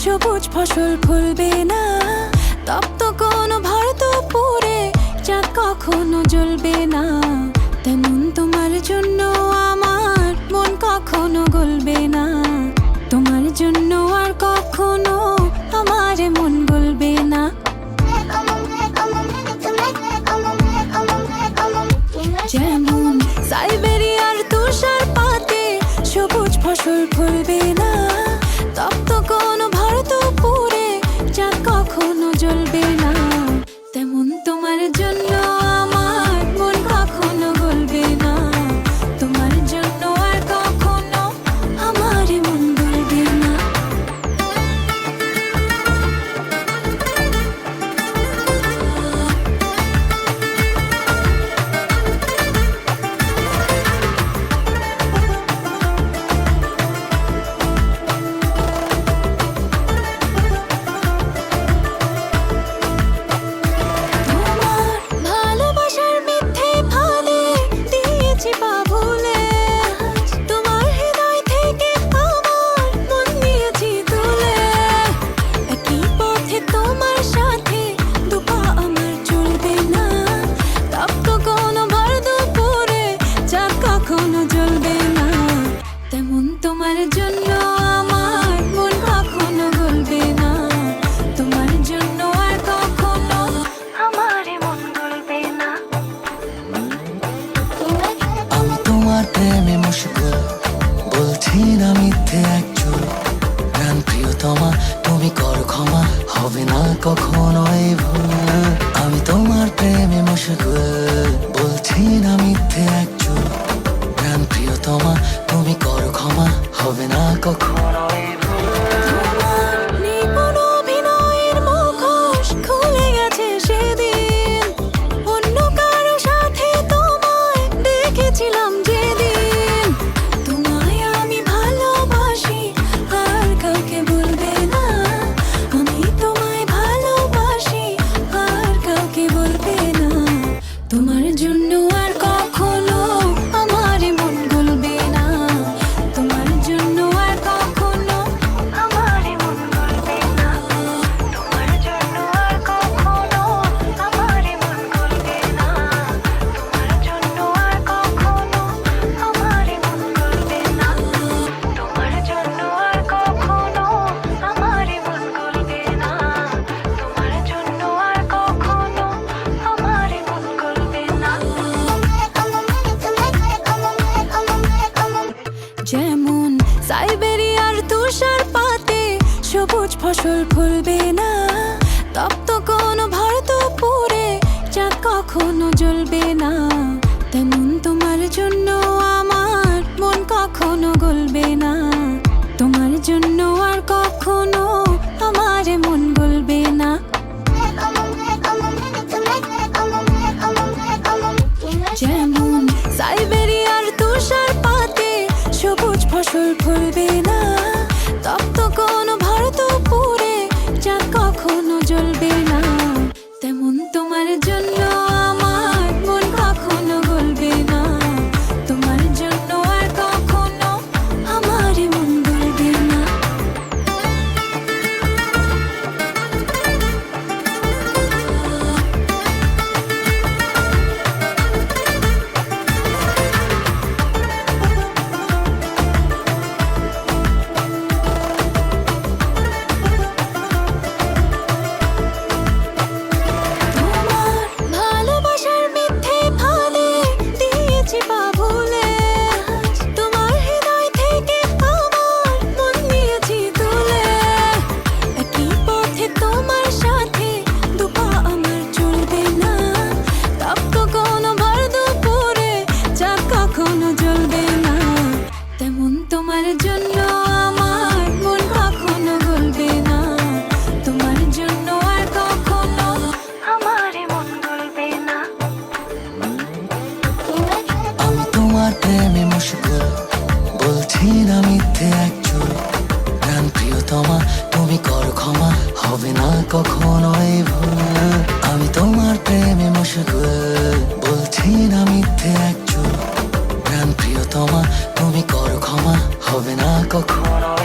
সবুজ ফসল ফলবে না, তপ্ত কোনো ভারতপুরে চাঁদ কখনো জ্বলবে না। তেমন তোমার জন্য আমার মন কখনো গলবে না, তোমার জন্য আর কখনো আমার মন গলবে না। যেমন সাইবেরিয়ার তুষার পাতে সবুজ ফসল ফলবে না, তপ্ত কোনো ভারতপুরে চাঁদ কখনো জ্বলবে না। তেমন তোমার জন্য আমার মন কখনো গলবে না, তোমার জন্য আর কখনো আমার মন গলবে না। তোমার জন্য আমার মন কখনো গলবে না, তোমার জন্য আর কখনো আমার মন গলবে না। আমি তোমার প্রেমে মশগুল, বলছি না মিথ্যে একচুল। প্রাণ প্রিয়তমা তুমি করো ক্ষমা, হবে না কখনো এই ভুল। আমি তোমার প্রেমে মশগুল, বলছি না মিথ্যে একচুল। প্রাণ প্রিয়তমা তুমি করো ক্ষমা, হবে না কখনো এই ভুল। নিপুণ অভিনয়ের মুখোশ খুলে গেছে সেদিন, অন্য কারো সাথে তোমায় দেখেছিলাম যেদিন। তোমায় আমি ভালোবাসি আর কাউকে বলবে না, আমি তোমায় ভালোবাসি আর কাউকে বলবে না। তোমার জন্য আর কখনো আমার মন গলবে না, তোমার জন্য আর কখনো আমার মন গলবে না, তোমার জন্য আর কখনো আমার মন গলবে না, তোমার জন্য আর কখনো আমার মন গলবে না, তোমার জন্য আর কখনো আমার মন গলবে না, তোমার জন্য আর কখনো আমার মন গলবে না। যেমন সাইবেরিয়ার তুষার পাতে সবুজ ফসল ফলবে না, তপ্ত কোনো ভারতপুরে চাঁদ কখনো জ্বলবে না। তেমন তোমার জন্য আমার মন কখনো গলবে না, তোমার জন্য আর কখনো আমার মন গলবে না। যেমন সাইবেরিয়ার তুষার পাতে সবুজ ফসল ফলবে না, তপ্ত কোনো ভারতপুরে চাঁদ কখনো জ্বলবে না। তেমন তোমার জন্য আমার মন কখনো গলবে না, তোমার জন্য আর কখনো আমার মন গলবে না। তোমার জন্য আমার মন কখনো গলবে না, তোমার জন্য আর কখনো আমার মন গলবে না। আমি তোমার প্রেমে মশগুল, বলছি না মিথ্যে একচুল। প্রাণ প্রিয়তমা তুমি করো ক্ষমা, হবে না কখনো এই ভুল। আমি তোমার প্রেমে মশগুল, বলছি না মিথ্যে একচুল। প্রাণ প্রিয়তমা তুমি করো ক্ষমা, হবে না কখনো